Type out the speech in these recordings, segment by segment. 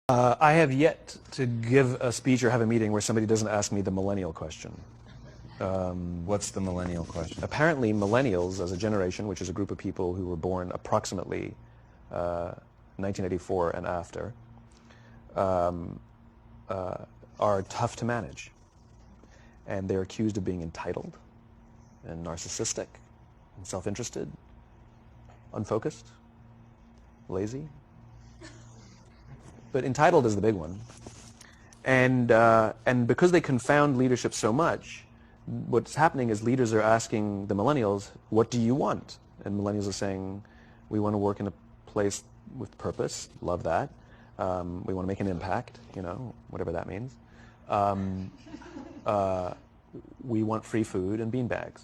I have yet to give a speech or have a meeting where somebody doesn't ask me the millennial question. What's the millennial question? Apparently, millennials as a generation, which is a group of people who were born approximately 1984 and after, are tough to manage. And they're accused of being entitled and narcissistic and self-interested, unfocused, lazy. But entitled is the big one. And because they confound leadership so much, what's happening is leaders are asking the millennials, what do you want? And millennials are saying, we want to work in a place with purpose, love that. We want to make an impact, you know, whatever that means. We want free food and beanbags.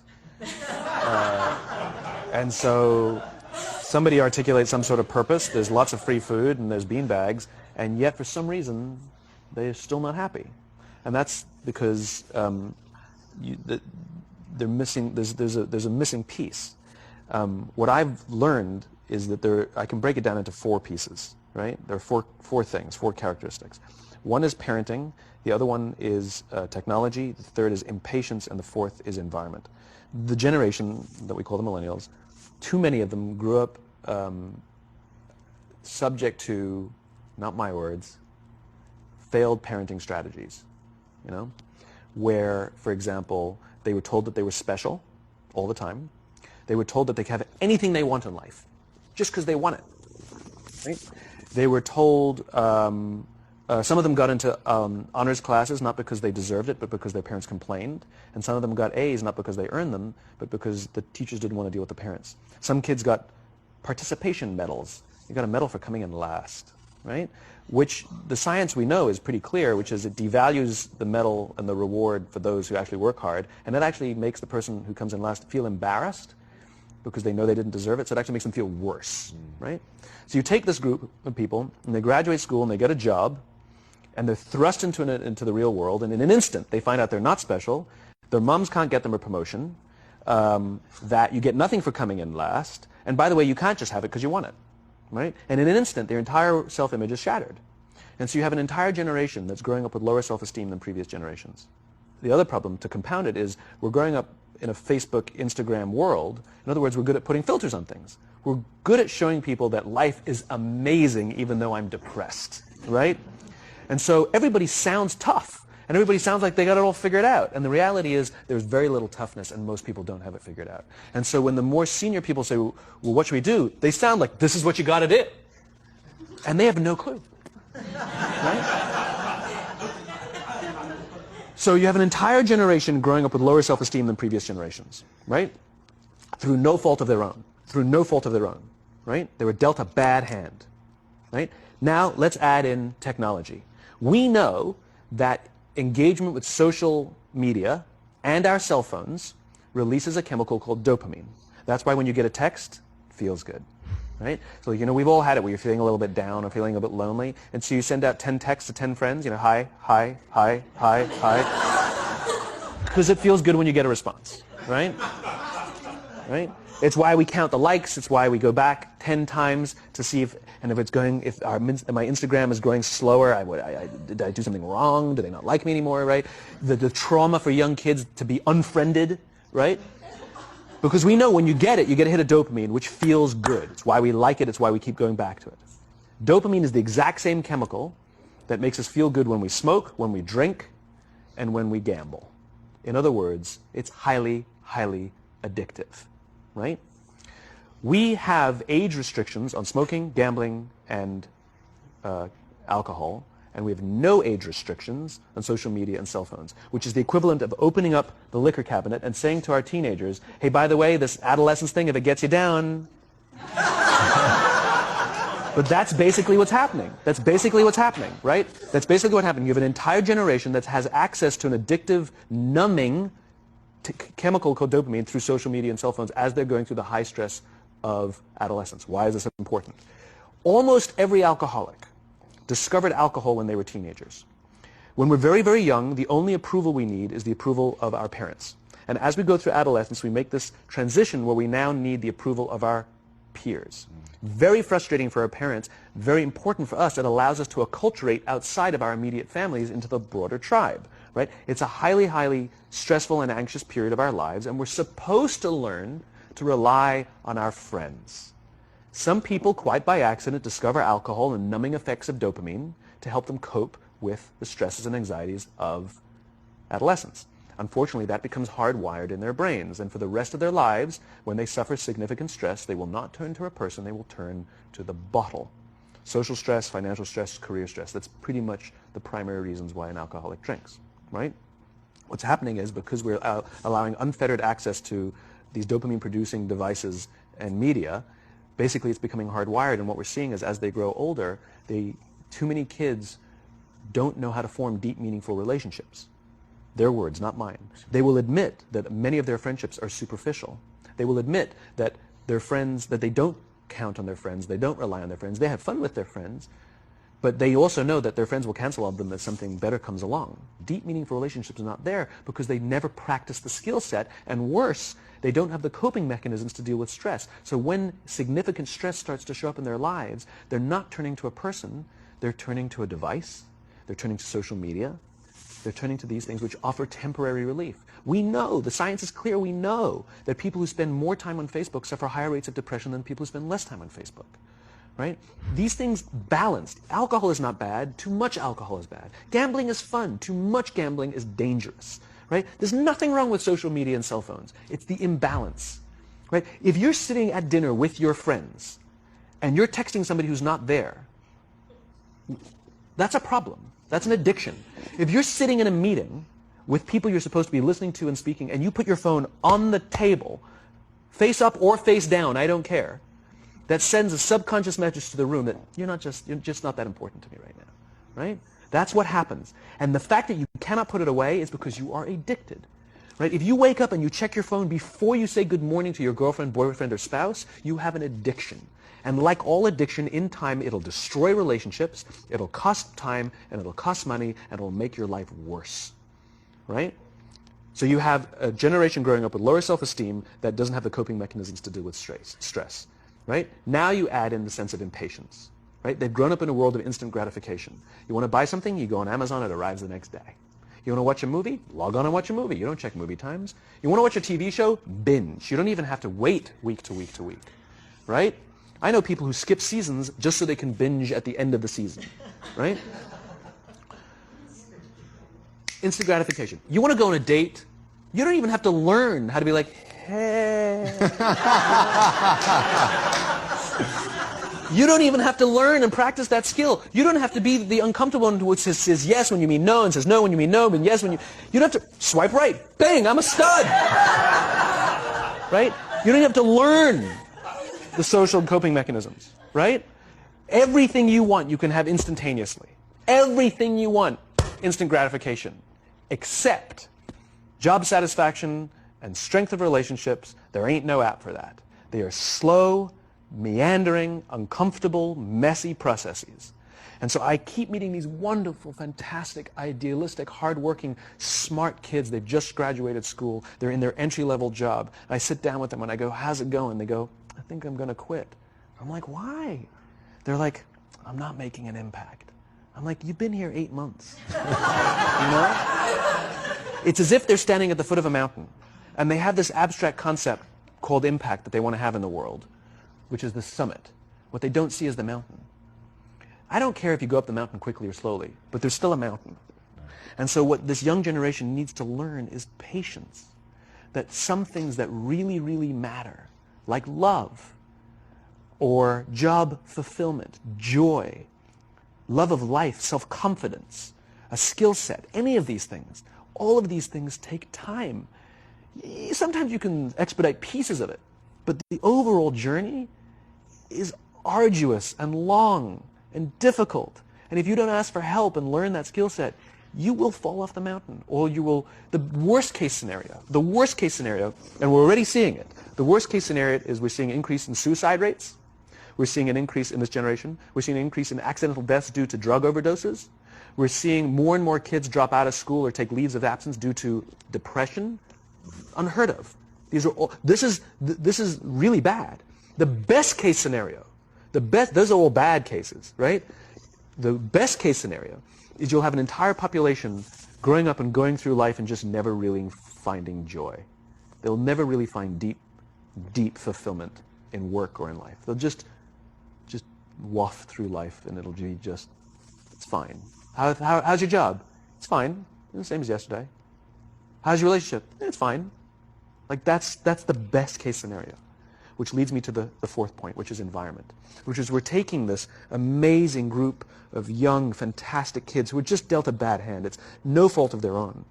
And so somebody articulates some sort of purpose, there's lots of free food and there's beanbags, and yet for some reason they're still not happy. And that's because they're missing, there's a missing piece. What I've learned is that I can break it down into four pieces, right? There are four things, four characteristics. One is parenting, the other one is technology, the third is impatience, and the fourth is environment. The generation that we call the millennials, too many of them grew up subject to, not my words, failed parenting strategies, you know, where, for example, they were told that they were special all the time. They were told that they could have anything they want in life, just because they want it, right? They were told, some of them got into honors classes, not because they deserved it, but because their parents complained. And some of them got A's, not because they earned them, but because the teachers didn't want to deal with the parents. Some kids got participation medals. You got a medal for coming in last, right? Which the science we know is pretty clear, which is it devalues the medal and the reward for those who actually work hard. And that actually makes the person who comes in last feel embarrassed because they know they didn't deserve it. So it actually makes them feel worse, right? So you take this group of people and they graduate school and they get a job, and they're thrust into the real world, and in an instant they find out they're not special, their moms can't get them a promotion, that you get nothing for coming in last, and by the way, you can't just have it because you want it, right? And in an instant, their entire self-image is shattered. And so you have an entire generation that's growing up with lower self-esteem than previous generations. The other problem, to compound it, is we're growing up in a Facebook, Instagram world. In other words, we're good at putting filters on things. We're good at showing people that life is amazing even though I'm depressed, right? And so everybody sounds tough, and everybody sounds like they got it all figured out. And the reality is there's very little toughness, and most people don't have it figured out. And so when the more senior people say, well, what should we do? They sound like, this is what you got to do. And they have no clue. Right? So you have an entire generation growing up with lower self-esteem than previous generations, right? Through no fault of their own. Through no fault of their own, right? They were dealt a bad hand, right? Now let's add in technology. We know that engagement with social media and our cell phones releases a chemical called dopamine. That's why when you get a text, it feels good, right? So, you know, we've all had it where you're feeling a little bit down or feeling a bit lonely, and so you send out 10 texts to 10 friends, you know, hi, hi, hi, hi, hi, because it feels good when you get a response, right? Right? It's why we count the likes. It's why we go back 10 times to see if my Instagram is growing slower. Did I do something wrong? Do they not like me anymore? Right? The trauma for young kids to be unfriended, right? Because we know when you get it, you get a hit of dopamine, which feels good. It's why we like it. It's why we keep going back to it. Dopamine is the exact same chemical that makes us feel good when we smoke, when we drink, and when we gamble. In other words, it's highly, highly addictive. Right? We have age restrictions on smoking, gambling, and alcohol, and we have no age restrictions on social media and cell phones, which is the equivalent of opening up the liquor cabinet and saying to our teenagers, hey, by the way, this adolescence thing, if it gets you down. But that's basically what's happening. That's basically what's happening, right? That's basically what happened. You have an entire generation that has access to an addictive, numbing chemical called dopamine through social media and cell phones as they're going through the high stress of adolescence. Why is this important? Almost every alcoholic discovered alcohol when they were teenagers. When we're very, very young, the only approval we need is the approval of our parents. And as we go through adolescence, we make this transition where we now need the approval of our peers. Very frustrating for our parents, very important for us. It allows us to acculturate outside of our immediate families into the broader tribe, right? It's a highly, highly stressful and anxious period of our lives, and we're supposed to learn to rely on our friends. Some people, quite by accident, discover alcohol and numbing effects of dopamine to help them cope with the stresses and anxieties of adolescence. Unfortunately, that becomes hardwired in their brains, and for the rest of their lives, when they suffer significant stress, they will not turn to a person, they will turn to the bottle. Social stress, financial stress, career stress, that's pretty much the primary reasons why an alcoholic drinks, right? What's happening is because we're allowing unfettered access to these dopamine-producing devices and media, basically it's becoming hardwired, and what we're seeing is as they grow older, too many kids don't know how to form deep, meaningful relationships. Their words, not mine. They will admit that many of their friendships are superficial. They will admit that their friends, that they don't count on their friends, they don't rely on their friends, they have fun with their friends, but they also know that their friends will cancel on them as something better comes along. Deep, meaningful relationships are not there because they never practice the skill set, and worse, they don't have the coping mechanisms to deal with stress. So when significant stress starts to show up in their lives, they're not turning to a person, they're turning to a device, they're turning to social media, they're turning to these things which offer temporary relief. We know, the science is clear, we know that people who spend more time on Facebook suffer higher rates of depression than people who spend less time on Facebook, right? These things balanced. Alcohol is not bad, too much alcohol is bad. Gambling is fun, too much gambling is dangerous, right? There's nothing wrong with social media and cell phones. It's the imbalance, right? If you're sitting at dinner with your friends and you're texting somebody who's not there, that's a problem. That's an addiction. If you're sitting in a meeting with people you're supposed to be listening to and speaking, and you put your phone on the table, face up or face down, I don't care, that sends a subconscious message to the room that you're just not that important to me right now, right? That's what happens. And the fact that you cannot put it away is because you are addicted, right? If you wake up and you check your phone before you say good morning to your girlfriend, boyfriend, or spouse, you have an addiction. And like all addiction, in time, it'll destroy relationships, it'll cost time, and it'll cost money, and it'll make your life worse, right? So you have a generation growing up with lower self-esteem that doesn't have the coping mechanisms to deal with stress, right? Now you add in the sense of impatience, right? They've grown up in a world of instant gratification. You want to buy something, you go on Amazon, it arrives the next day. You want to watch a movie? Log on and watch a movie. You don't check movie times. You want to watch a TV show? Binge. You don't even have to wait week to week to week, right? I know people who skip seasons just so they can binge at the end of the season, right? Instant gratification. You want to go on a date? You don't even have to learn how to be like, hey. You don't even have to learn and practice that skill. You don't have to be the uncomfortable one who says yes when you mean no and says no when you mean no and yes when you... You don't have to swipe right. Bang, I'm a stud. Right? You don't have to learn the social coping mechanisms, right? Everything you want, you can have instantaneously. Everything you want, instant gratification. Except job satisfaction and strength of relationships, there ain't no app for that. They are slow, meandering, uncomfortable, messy processes. And so I keep meeting these wonderful, fantastic, idealistic, hardworking, smart kids. They've just graduated school. They're in their entry-level job. I sit down with them and I go, how's it going? They go, I think I'm going to quit. I'm like, why? They're like, I'm not making an impact. I'm like, you've been here 8 months. You know? It's as if they're standing at the foot of a mountain, and they have this abstract concept called impact that they want to have in the world, which is the summit. What they don't see is the mountain. I don't care if you go up the mountain quickly or slowly, but there's still a mountain. And so what this young generation needs to learn is patience. That some things that really, really matter, like love, or job fulfillment, joy, love of life, self-confidence, a skill set, any of these things, all of these things take time. Sometimes you can expedite pieces of it, but the overall journey is arduous and long and difficult. And if you don't ask for help and learn that skill set, you will fall off the mountain, or you will, the worst case scenario, and we're already seeing it, the worst case scenario is we're seeing an increase in suicide rates, we're seeing an increase in this generation, we're seeing an increase in accidental deaths due to drug overdoses, we're seeing more and more kids drop out of school or take leaves of absence due to depression, unheard of. These are all, this is really bad. The best case scenario Those are all bad cases, right? The best case scenario is you'll have an entire population growing up and going through life and just never really finding joy. They'll never really find deep fulfillment in work or in life. They'll just waft through life, and it'll be just, it's fine. How's your job? It's fine. It's the same as yesterday. How's your relationship? It's fine. Like that's the best case scenario, which leads me to the fourth point, which is environment, which is we're taking this amazing group of young, fantastic kids who were just dealt a bad hand. It's no fault of their own.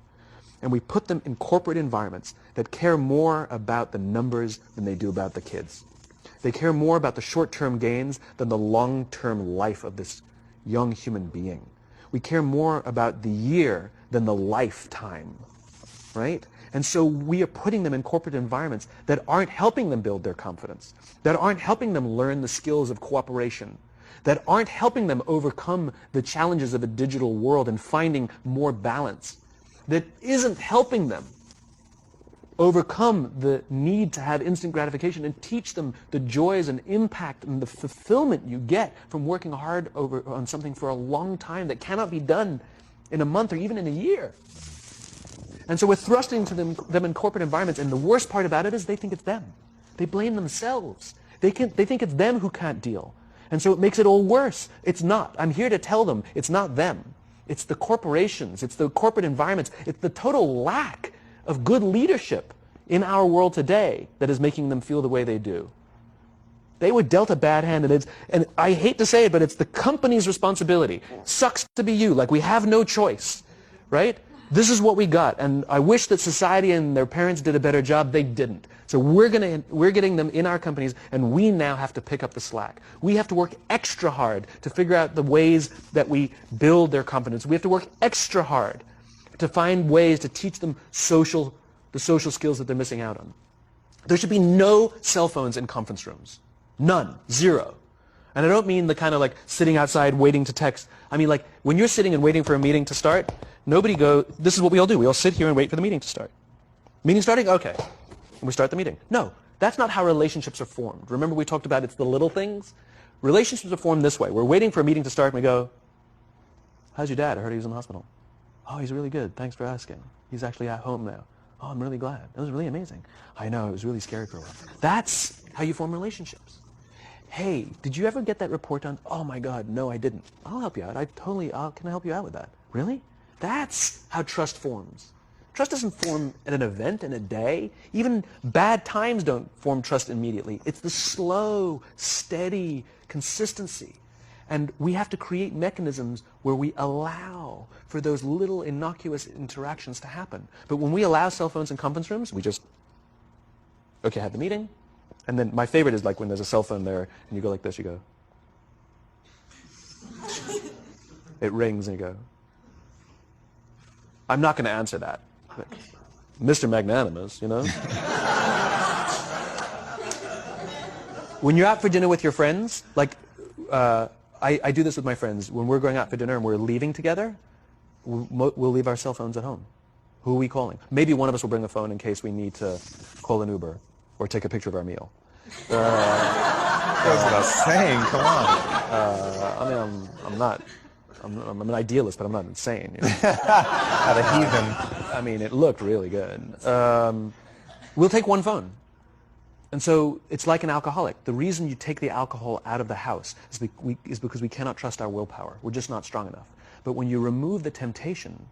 And we put them in corporate environments that care more about the numbers than they do about the kids. They care more about the short-term gains than the long-term life of this young human being. We care more about the year than the lifetime, right? And so we are putting them in corporate environments that aren't helping them build their confidence, that aren't helping them learn the skills of cooperation, that aren't helping them overcome the challenges of a digital world and finding more balance, that isn't helping them overcome the need to have instant gratification and teach them the joys and impact and the fulfillment you get from working hard on something for a long time that cannot be done in a month or even in a year. And so we're thrusting to them in corporate environments, and the worst part about it is they think it's them. They blame themselves. They think it's them who can't deal. And so it makes it all worse. It's not. I'm here to tell them it's not them. It's the corporations. It's the corporate environments. It's the total lack of good leadership in our world today that is making them feel the way they do. They were dealt a bad hand, and I hate to say it, but it's the company's responsibility. Sucks to be you. Like, we have no choice, right? This is what we got, and I wish that society and their parents did a better job. They didn't. So we're getting them in our companies, and we now have to pick up the slack. We have to work extra hard to figure out the ways that we build their confidence. We have to work extra hard to find ways to teach them the social skills that they're missing out on. There should be no cell phones in conference rooms. None. Zero. And I don't mean the kind of like sitting outside waiting to text. I mean like when you're sitting and waiting for a meeting to start, this is what we all do. We all sit here and wait for the meeting to start. Meeting starting? Okay. And we start the meeting. No, that's not how relationships are formed. Remember we talked about it's the little things? Relationships are formed this way. We're waiting for a meeting to start and we go, how's your dad? I heard he was in the hospital. Oh, he's really good. Thanks for asking. He's actually at home now. Oh, I'm really glad. That was really amazing. I know, it was really scary for a while. That's how you form relationships. Hey, did you ever get that report done? Oh my God, no, I didn't. I'll help you out. Can I help you out with that? Really? That's how trust forms. Trust doesn't form at an event in a day. Even bad times don't form trust immediately. It's the slow, steady consistency. And we have to create mechanisms where we allow for those little innocuous interactions to happen. But when we allow cell phones in conference rooms, we just, okay, have the meeting. And then my favorite is like when there's a cell phone there and you go like this, you go. It rings and you go. I'm not going to answer that. But, Mr. Magnanimous, you know. When you're out for dinner with your friends, like, I do this with my friends. When we're going out for dinner and we're leaving together, we'll leave our cell phones at home. Who are we calling? Maybe one of us will bring a phone in case we need to call an Uber or take a picture of our meal. That goes without saying. Come on. I mean, I'm an idealist, but I'm not insane. You know? Not a heathen. I mean, it looked really good. We'll take one phone. And so it's like an alcoholic. The reason you take the alcohol out of the house is because we cannot trust our willpower. We're just not strong enough. But when you remove the temptation,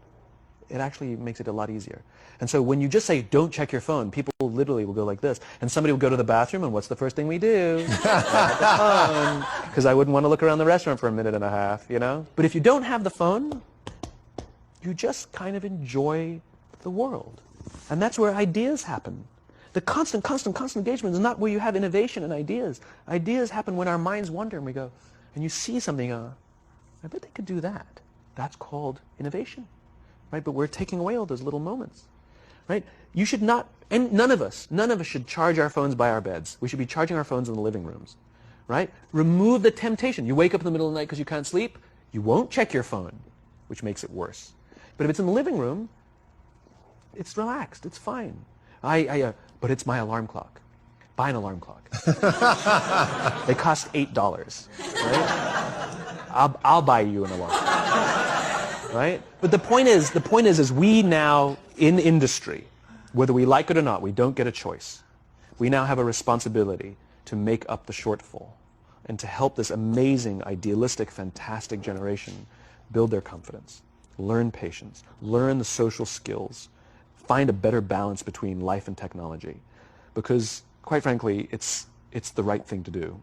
it actually makes it a lot easier. And so when you just say, don't check your phone, people literally will go like this. And somebody will go to the bathroom, and what's the first thing we do? Because I wouldn't want to look around the restaurant for a minute and a half, you know? But if you don't have the phone, you just kind of enjoy the world. And that's where ideas happen. The constant engagement is not where you have innovation and ideas. Ideas happen when our minds wander and we go, and you see something, I bet they could do that. That's called innovation, right? But we're taking away all those little moments, right? You should not, and none of us should charge our phones by our beds. We should be charging our phones in the living rooms, right? Remove the temptation. You wake up in the middle of the night because you can't sleep, you won't check your phone, which makes it worse. But if it's in the living room, it's relaxed, it's fine. But it's my alarm clock. buy an alarm clock. They cost $8, right? I'll buy you an alarm clock, right? But the point is we now, in industry, whether we like it or not, we don't get a choice. We now have a responsibility to make up the shortfall and to help this amazing, idealistic, fantastic generation build their confidence, learn patience, learn the social skills, find a better balance between life and technology. Because, quite frankly, it's the right thing to do.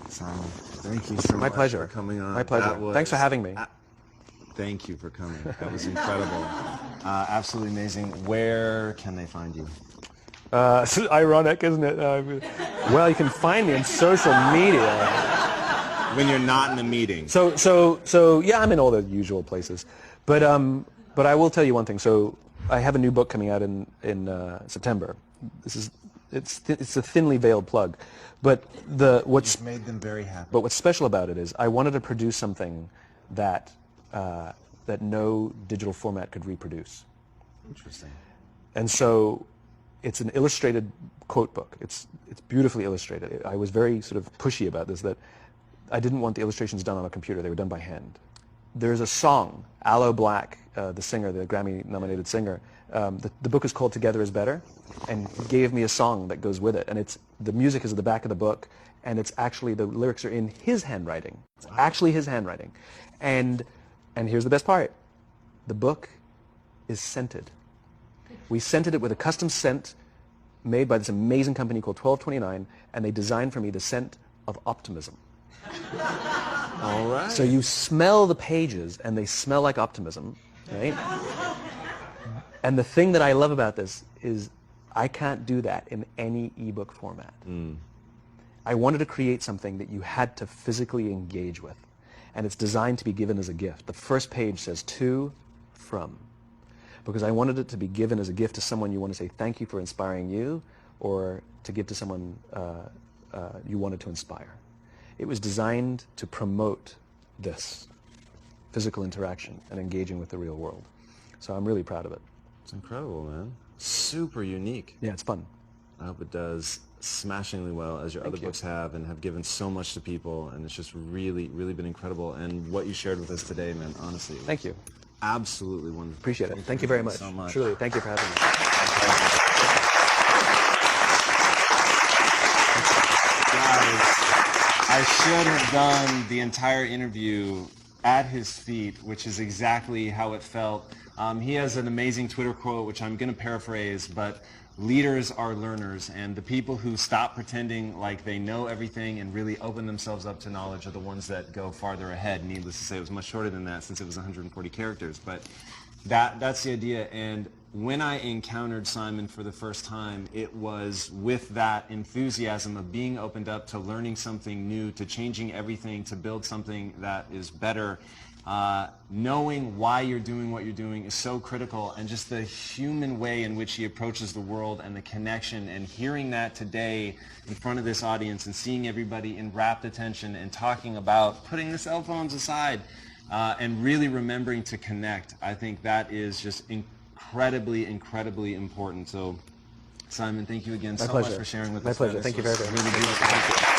Simon, thank you so much pleasure. for coming on. My pleasure. Thanks for having me. Thank you for coming. That was incredible. Absolutely amazing. Where can they find you? It's ironic, isn't it? Well, you can find me on social media. When you're not in a meeting. So yeah, I'm in all the usual places. But I will tell you one thing. So I have a new book coming out in September. It's a thinly veiled plug, but what's You've made them very happy. But what's special about it is I wanted to produce something that no digital format could reproduce. Interesting. And so it's an illustrated quote book. It's beautifully illustrated. I was very sort of pushy about this, that I didn't want the illustrations done on a computer. They were done by hand. There's a song, Aloe Black, the singer, the Grammy-nominated singer. The book is called Together is Better, and he gave me a song that goes with it. And the music is at the back of the book, and it's actually, the lyrics are in his handwriting. It's actually his handwriting. And here's the best part. The book is scented. We scented it with a custom scent made by this amazing company called 1229, and they designed for me the scent of optimism. All right. So you smell the pages, and they smell like optimism, right? And the thing that I love about this is I can't do that in any ebook format. I wanted to create something that you had to physically engage with, and it's designed to be given as a gift. The first page says to, from, because I wanted it to be given as a gift to someone you want to say thank you for inspiring you, or to give to someone you wanted to inspire. It was designed to promote this physical interaction and engaging with the real world. So I'm really proud of it. It's incredible, man. Super unique. Yeah, it's fun. I hope it does smashingly well, as your other books have, and have given so much to people, and it's just really, really been incredible. And what you shared with us today, man, honestly. Thank you. Absolutely wonderful. Appreciate it. Thank you very much. So much. Truly, thank you for having me. Guys, I should have done the entire interview at his feet, which is exactly how it felt. He has an amazing Twitter quote, which I'm going to paraphrase, but leaders are learners, and the people who stop pretending like they know everything and really open themselves up to knowledge are the ones that go farther ahead. Needless to say, it was much shorter than that since it was 140 characters, but that's the idea. And when I encountered Simon for the first time, it was with that enthusiasm of being opened up to learning something new, to changing everything, to build something that is better. Knowing why you're doing what you're doing is so critical, and just the human way in which he approaches the world and the connection, and hearing that today in front of this audience and seeing everybody in rapt attention and talking about putting the cell phones aside and really remembering to connect. I think that is just incredibly, incredibly important. So, Simon, thank you again so much for sharing with us. My pleasure. Thank you very much. Really beautiful. Thank you.